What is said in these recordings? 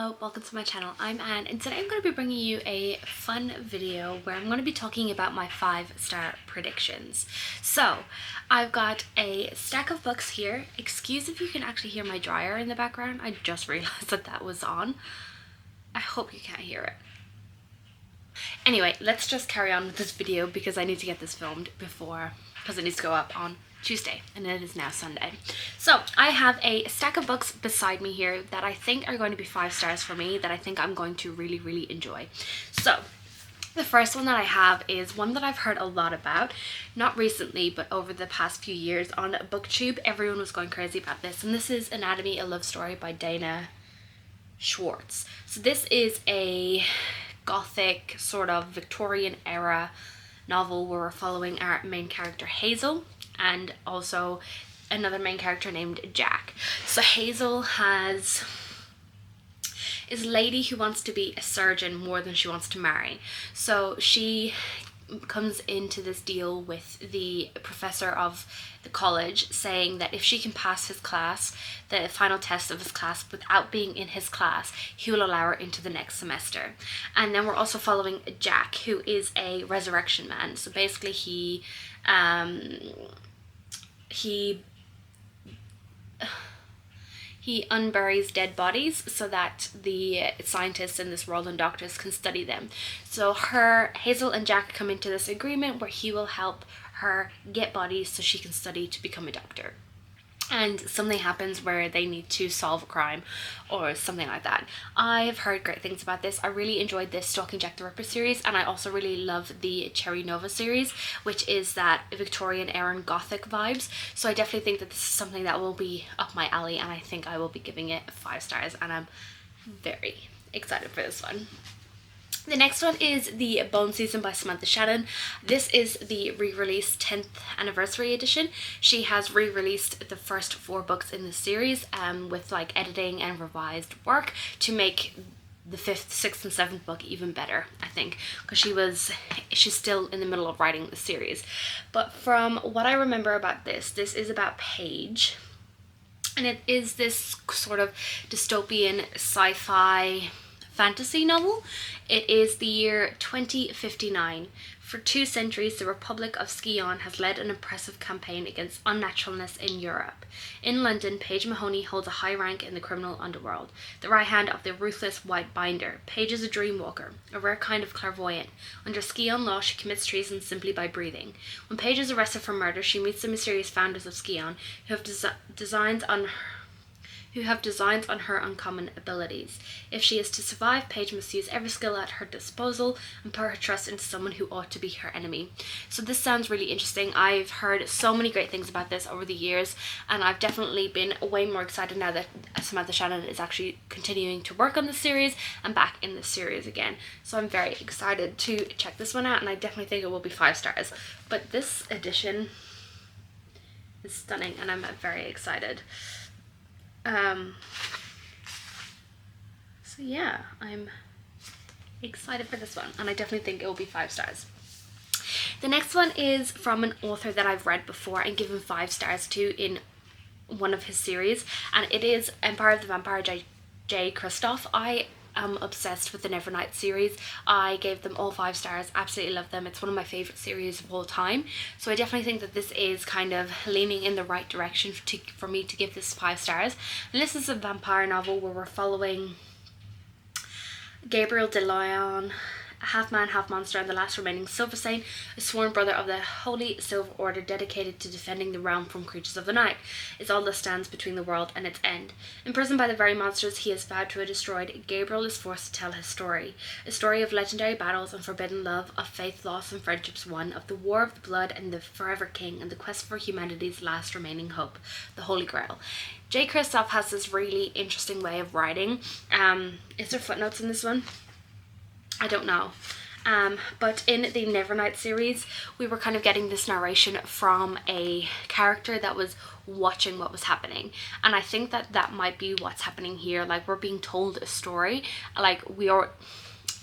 Hello, welcome to my channel. I'm Anne and today I'm going to be bringing you a fun video where I'm going to be talking about my 5-star predictions. So I've got a stack of books here. Excuse if you can actually hear my dryer in the background. I just realized that that was on. I hope you can't hear it. Anyway, let's just carry on with this video because I need to get this filmed because it needs to go up on Tuesday and it is now Sunday. So I have a stack of books beside me here that I think are going to be 5 stars for me, that I think I'm going to really enjoy. So the first one that I have is one that I've heard a lot about, not recently but over the past few years on BookTube. Everyone was going crazy about this, and this is Anatomy: A Love Story by Dana Schwartz. So this is a gothic sort of Victorian era novel where we're following our main character Hazel and also another main character named Jack. So Hazel is a lady who wants to be a surgeon more than she wants to marry. So she comes into this deal with the professor of the college saying that if she can pass his class, the final test of his class, without being in his class, he will allow her into the next semester. And then we're also following Jack, who is a resurrection man. So basically he unburies dead bodies so that the scientists in this world and doctors can study them. So Hazel and Jack come into this agreement where he will help her get bodies so she can study to become a doctor. And something happens where they need to solve a crime or something like that. I've heard great things about this. I really enjoyed this Stalking Jack the Ripper series, and I also really love the Cherry Nova series, which is that Victorian era gothic vibes. So I definitely think that this is something that will be up my alley, and I think I will be giving it 5 stars, and I'm very excited for this one. The next one is The Bone Season by Samantha Shannon. This is the re-released 10th anniversary edition. She has re-released the first 4 books in the series with like editing and revised work to make the 5th, 6th and 7th book even better, I think, because she's still in the middle of writing the series. But from what I remember about this is about Paige, and it is this sort of dystopian sci-fi fantasy novel. It is the year 2059. For 2 centuries, the Republic of Scion has led an impressive campaign against unnaturalness in Europe. In London, Paige Mahoney holds a high rank in the criminal underworld, the right hand of the ruthless White Binder. Paige is a dreamwalker, a rare kind of clairvoyant. Under Scion law, she commits treason simply by breathing. When Paige is arrested for murder, she meets the mysterious founders of Scion, who have designs on her uncommon abilities. If she is to survive, Paige must use every skill at her disposal and put her trust into someone who ought to be her enemy. So this sounds really interesting. I've heard so many great things about this over the years, and I've definitely been way more excited now that Samantha Shannon is actually continuing to work on the series and back in the series again. So I'm very excited to check this one out, and I definitely think it will be 5 stars. But this edition is stunning and I'm very excited. So yeah, I'm excited for this one, and I definitely think it will be 5 stars. The next one is from an author that I've read before and given 5 stars to in one of his series, and it is Empire of the Vampire Jay Kristoff. I am obsessed with the Nevernight series. I gave them all 5 stars, absolutely love them. It's one of my favorite series of all time, so I definitely think that this is kind of leaning in the right direction for me to give this 5 stars. And this is a vampire novel where we're following Gabriel de Lyon, a half-man, half-monster, and the last remaining Silver Saint, a sworn brother of the Holy Silver Order dedicated to defending the realm from creatures of the night, is all that stands between the world and its end. Imprisoned by the very monsters he has vowed to have destroyed, Gabriel is forced to tell his story. A story of legendary battles and forbidden love, of faith lost and friendships won, of the war of the blood and the forever king, and the quest for humanity's last remaining hope, the Holy Grail. Jay Kristoff has this really interesting way of writing. Is there footnotes in this one? I don't know. But in the Nevernight series, we were kind of getting this narration from a character that was watching what was happening. And I think that that might be what's happening here. Like, we're being told a story. Like, we are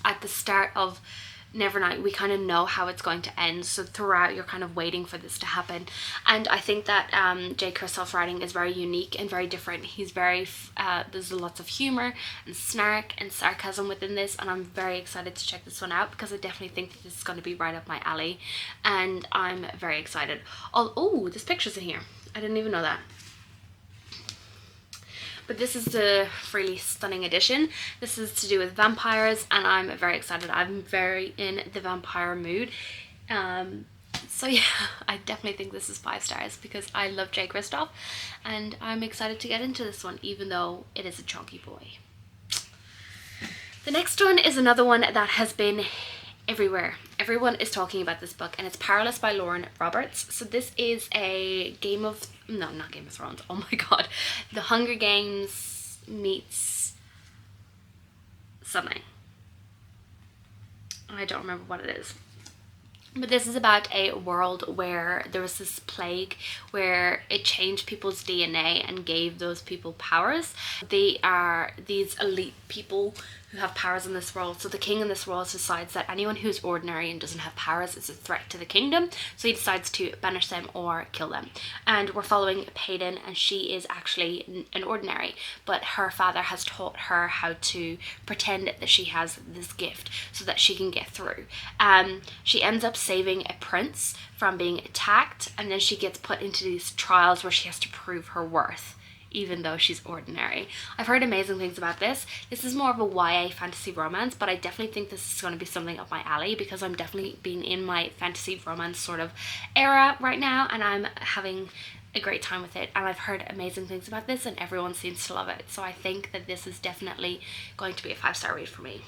at the start of Nevernight, we kind of know how it's going to end, so throughout you're kind of waiting for this to happen. And I think that J. Kristoff's writing is very unique and very different. He's very there's lots of humor and snark and sarcasm within this, and I'm very excited to check this one out because I definitely think that this is going to be right up my alley, and I'm very excited. Oh, there's pictures in here. I didn't even know that. But this is the really stunning edition. This is to do with vampires, and I'm very excited. I'm very in the vampire mood. So yeah, I definitely think this is 5 stars because I love J. Kristoff, and I'm excited to get into this one, even though it is a chunky boy. The next one is another one that has been everywhere. Everyone is talking about this book, and it's Powerless by Lauren Roberts. So this is a not Game of Thrones, oh my god, The Hunger Games meets something. I don't remember what it is. But this is about a world where there was this plague where it changed people's DNA and gave those people powers. They are these elite people who have powers in this world. So the king in this world decides that anyone who's ordinary and doesn't have powers is a threat to the kingdom. So he decides to banish them or kill them. And we're following Peyton, and she is actually an ordinary, but her father has taught her how to pretend that she has this gift so that she can get through. She ends up saving a prince from being attacked, and then she gets put into these trials where she has to prove her worth, even though she's ordinary. I've heard amazing things about this. This is more of a YA fantasy romance, but I definitely think this is going to be something up my alley because I'm definitely being in my fantasy romance sort of era right now, and I'm having a great time with it, and I've heard amazing things about this and everyone seems to love it. So I think that this is definitely going to be a 5-star read for me.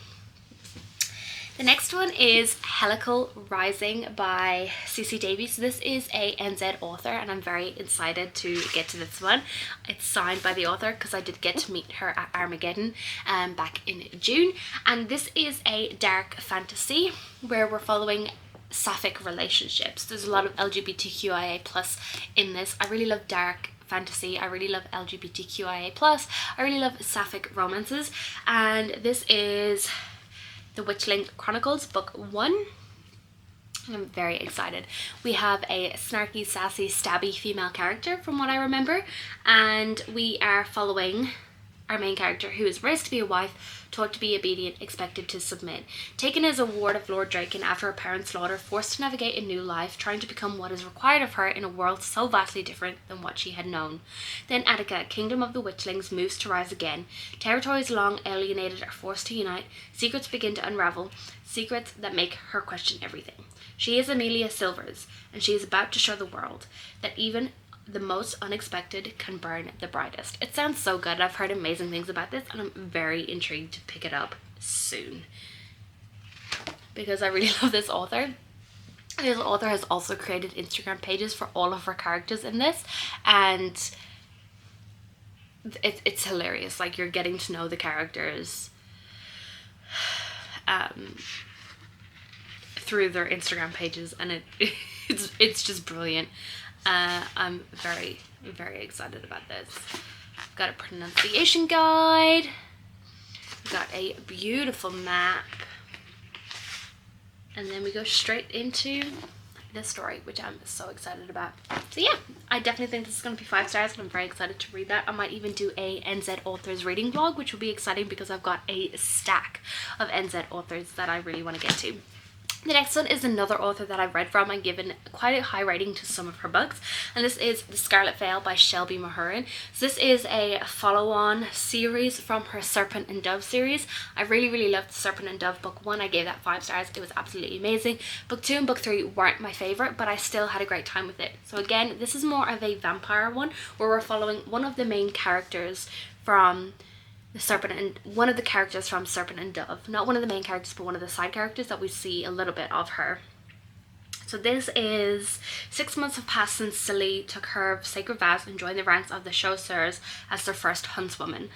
The next one is Helical Rising by CC Davies. This is a NZ author, and I'm very excited to get to this one. It's signed by the author because I did get to meet her at Armageddon back in June. And this is a dark fantasy where we're following sapphic relationships. There's a lot of LGBTQIA+ in this. I really love dark fantasy. I really love LGBTQIA+. I really love sapphic romances. And this is The Witchling Chronicles, book 1. I'm very excited. We have a snarky, sassy, stabby female character from what I remember, and we are following our main character, who is raised to be a wife, taught to be obedient, expected to submit. Taken as a ward of Lord Draken after her parents' slaughter, forced to navigate a new life, trying to become what is required of her in a world so vastly different than what she had known. Then Attica, kingdom of the Witchlings, moves to rise again. Territories long alienated are forced to unite. Secrets begin to unravel. Secrets that make her question everything. She is Amelia Silvers, and she is about to show the world that even the most unexpected can burn the brightest. It sounds so good. I've heard amazing things about this, and I'm very intrigued to pick it up soon because I really love this author. This author has also created Instagram pages for all of her characters in this, and it's hilarious. Like, you're getting to know the characters through their Instagram pages, and it's just brilliant. I'm very, very excited about this. I've got a pronunciation guide. We've got a beautiful map. And then we go straight into the story, which I'm so excited about. So yeah, I definitely think this is going to be 5 stars, and I'm very excited to read that. I might even do a NZ authors reading vlog, which will be exciting because I've got a stack of NZ authors that I really want to get to. The next one is another author that I've read from and given quite a high rating to some of her books, and this is The Scarlet Veil by Shelby Mahurin. So this is a follow-on series from her Serpent and Dove series. I really, really loved The Serpent and Dove book 1. I gave that 5 stars. It was absolutely amazing. Book 2 and book 3 weren't my favourite, but I still had a great time with it. So again, this is more of a vampire one where we're following one of the main characters from the Serpent, and one of the characters from Serpent and Dove. Not one of the main characters, but one of the side characters that we see a little bit of her. So this is 6 months have passed since Silly took her sacred vows and joined the ranks of the Chasseurs as their first huntswoman.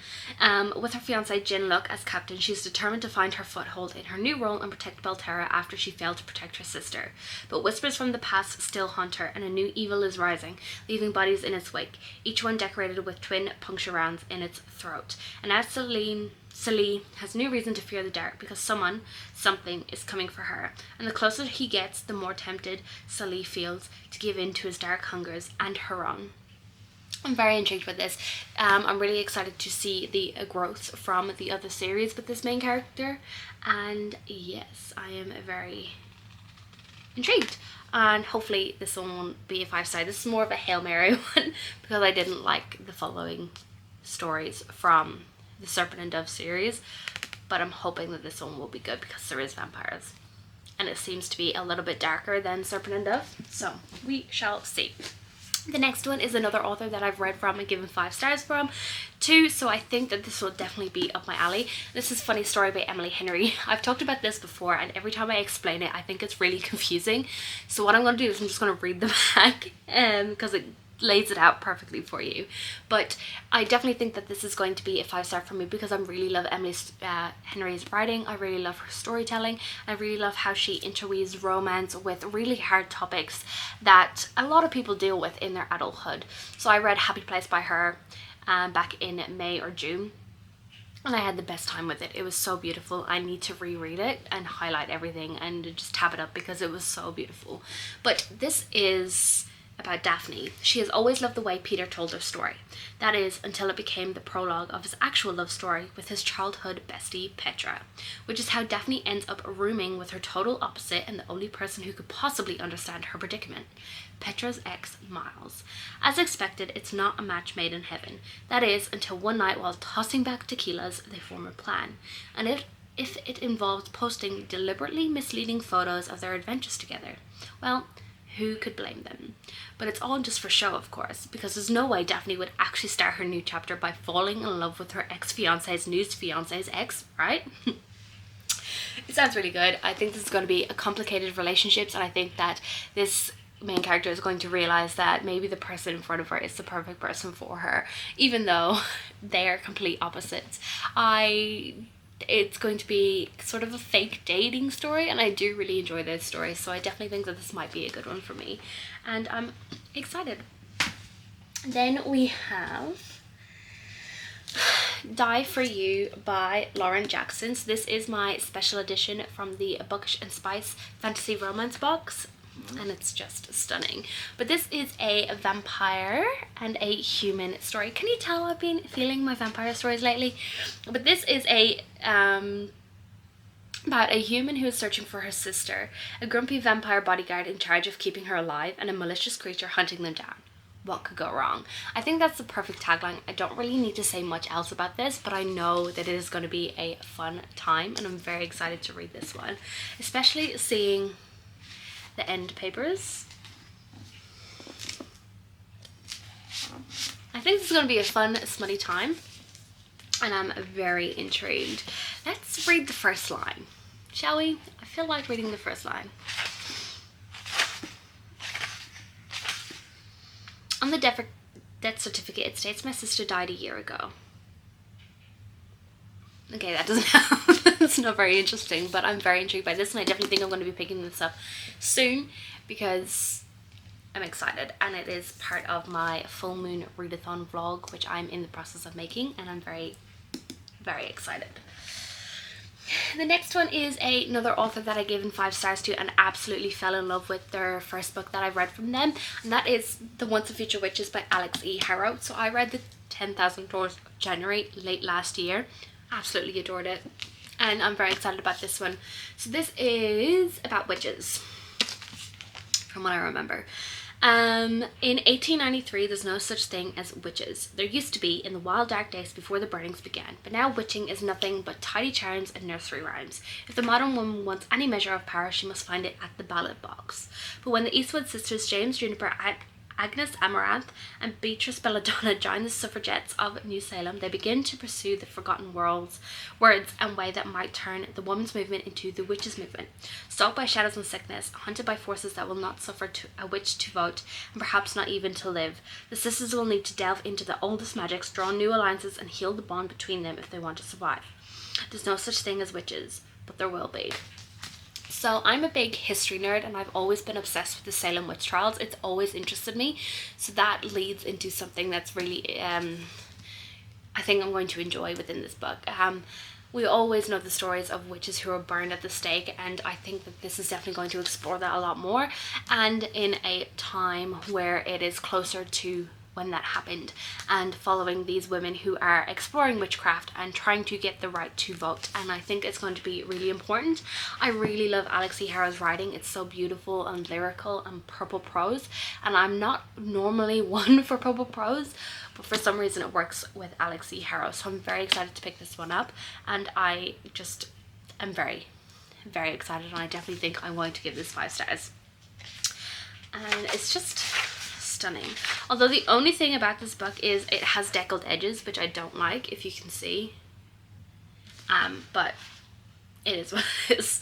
With her fiancé Jinlook as captain, she's determined to find her foothold in her new role and protect Belterra after she failed to protect her sister. But whispers from the past still haunt her, and a new evil is rising, leaving bodies in its wake, each one decorated with twin puncture rounds in its throat. And as Celie has no reason to fear the dark because something is coming for her. And the closer he gets, the more tempted Celie feels to give in to his dark hungers and her own. I'm very intrigued with this. I'm really excited to see the growth from the other series with this main character. And yes, I am very intrigued. And hopefully this one won't be a 5-star. This is more of a Hail Mary one because I didn't like the following stories from the Serpent and Dove series. But I'm hoping that this one will be good because there is vampires. And it seems to be a little bit darker than Serpent and Dove. So we shall see. The next one is another author that I've read from and given 5 stars from too, so I think that this will definitely be up my alley. This is Funny Story by Emily Henry. I've talked about this before, and every time I explain it I think it's really confusing. So what I'm going to do is I'm just going to read the back because it lays it out perfectly for you. But I definitely think that this is going to be a 5-star for me because I really love Emily Henry's writing. I really love her storytelling. I really love how she interweaves romance with really hard topics that a lot of people deal with in their adulthood. So I read Happy Place by her back in May or June, and I had the best time with it. It was so beautiful. I need to reread it and highlight everything and just tab it up because it was so beautiful. But this is about Daphne. She has always loved the way Peter told her story. That is, until it became the prologue of his actual love story with his childhood bestie, Petra, which is how Daphne ends up rooming with her total opposite and the only person who could possibly understand her predicament, Petra's ex, Miles. As expected, it's not a match made in heaven. That is, until one night while tossing back tequilas, they form a plan. And if it involves posting deliberately misleading photos of their adventures together, well, who could blame them? But it's all just for show, of course, because there's no way Daphne would actually start her new chapter by falling in love with her ex-fiance's new fiance's ex, right? It sounds really good. I think this is going to be a complicated relationship, and I think that this main character is going to realize that maybe the person in front of her is the perfect person for her, even though they are complete opposites. It's going to be sort of a fake dating story, and I do really enjoy those stories, so I definitely think that this might be a good one for me, and I'm excited. Then we have Die For You by Lauren Jackson. So this is my special edition from the Bookish and Spice fantasy romance box, and it's just stunning. But this is a vampire and a human story. Can you tell I've been feeling my vampire stories lately? But this is about a human who is searching for her sister, a grumpy vampire bodyguard in charge of keeping her alive, and a malicious creature hunting them down. What could go wrong? I think that's the perfect tagline. I don't really need to say much else about this, but I know that it is going to be a fun time, and I'm very excited to read this one, especially seeing the end papers. I think this is going to be a fun, smutty time, and I'm very intrigued. Let's read the first line, shall we? I feel like reading the first line. On the death certificate, it states my sister died a year ago. Okay, that doesn't help. It's not very interesting, but I'm very intrigued by this, and I definitely think I'm going to be picking this up soon because I'm excited, and it is part of my full moon readathon vlog, which I'm in the process of making, and I'm very, very excited. The next one is another author that I gave 5 stars to and absolutely fell in love with their first book that I read from them, and that is The Once and Future Witches by Alex E. Harrow. So I read the 10,000 Doors of January late last year. Absolutely adored it, and I'm very excited about this one. So this is about witches, from what I remember. In 1893, there's no such thing as witches. There used to be in the wild dark days before the burnings began, but now witching is nothing but tidy charms and nursery rhymes. If the modern woman wants any measure of power, she must find it at the ballot box. But when the Eastwood sisters, James Juniper, Agnes Amaranth, and Beatrice Belladonna join the suffragettes of New Salem, they begin to pursue the forgotten words and way that might turn the women's movement into the witches' movement. Stalked by shadows and sickness, hunted by forces that will not suffer a witch to vote, and perhaps not even to live, the sisters will need to delve into the oldest magics, draw new alliances, and heal the bond between them if they want to survive. There's no such thing as witches, but there will be. So I'm a big history nerd, and I've always been obsessed with the Salem witch trials. It's always interested me, so that leads into something that's really I think I'm going to enjoy within this book. We always know the stories of witches who are burned at the stake, and I think that this is definitely going to explore that a lot more, and in a time where it is closer to when that happened, and following these women who are exploring witchcraft and trying to get the right to vote. And I think it's going to be really important. I really love Alex E. Harrow's writing. It's so beautiful and lyrical and purple prose, and I'm not normally one for purple prose, but for some reason it works with Alex E. Harrow, so I'm very excited to pick this one up, and I just am very, very excited, and I definitely think I'm going to give this 5 stars. And it's just stunning. Although the only thing about this book is it has deckled edges, which I don't like, if you can see. But it is what it is.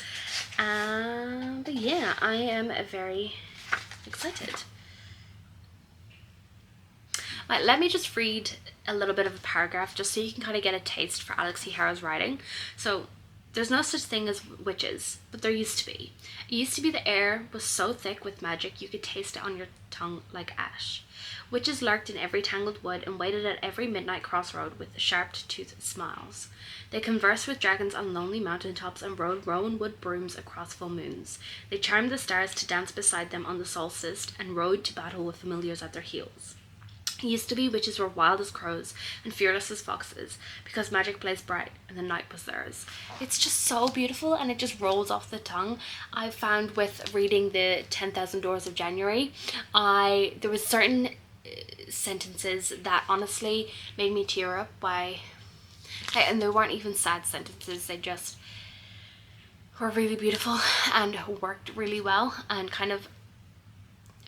But yeah, I am very excited. Right, let me just read a little bit of a paragraph just so you can kind of get a taste for Alex E. Harrow's writing. So, there's no such thing as witches, but there used to be. It used to be the air was so thick with magic you could taste it on your tongue like ash. Witches lurked in every tangled wood and waited at every midnight crossroad with sharp-toothed smiles. They conversed with dragons on lonely mountaintops and rode rowan wood brooms across full moons. They charmed the stars to dance beside them on the solstice and rode to battle with familiars at their heels. It used to be witches were wild as crows and fearless as foxes, because magic blazed bright and the night was theirs. It's just so beautiful, and it just rolls off the tongue. I found with reading the 10,000 Doors of January, there was certain sentences that honestly made me tear up and they weren't even sad sentences, they just were really beautiful and worked really well and kind of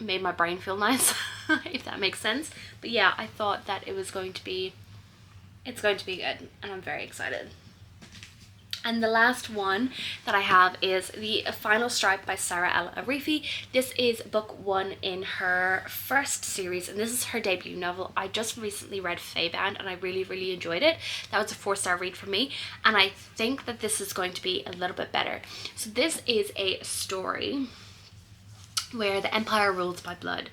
made my brain feel nice, if that makes sense. But yeah, I thought that it's going to be good, and I'm very excited. And the last one that I have is The Final Stripe by Sarah L. Arifi. This is book 1 in her first series, and this is her debut novel. I just recently read Feybound, and I really, really enjoyed it. That was a 4-star read for me, and I think that this is going to be a little bit better. So this is a story where the empire rules by blood.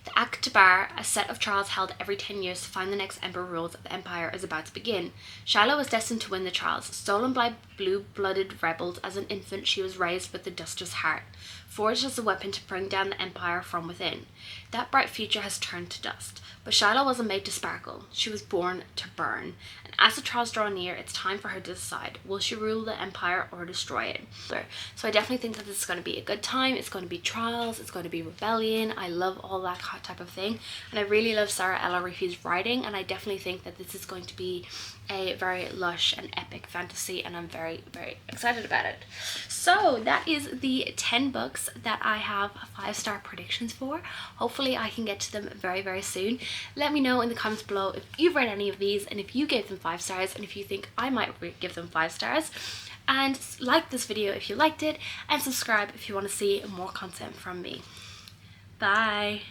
The Akbar, a set of trials held every 10 years to find the next emperor rules of the empire, is about to begin. Shiloh was destined to win the trials. Stolen by blue-blooded rebels as an infant, she was raised with the duster's heart, forged as a weapon to bring down the empire from within. That bright future has turned to dust. But Shiloh wasn't made to sparkle. She was born to burn. And as the trials draw near, it's time for her to decide, will she rule the empire or destroy it? So I definitely think that this is going to be a good time. It's going to be trials. It's going to be rebellion. I love all that type of thing. And I really love Sarah L. Arifi's writing. And I definitely think that this is going to be a very lush and epic fantasy. And I'm very, very excited about it. So that is the 10 books that I have 5-star predictions for. Hopefully I can get to them very, very soon. Let me know in the comments below if you've read any of these and if you gave them 5 stars and if you think I might give them 5 stars. And like this video if you liked it, and subscribe if you want to see more content from me. Bye!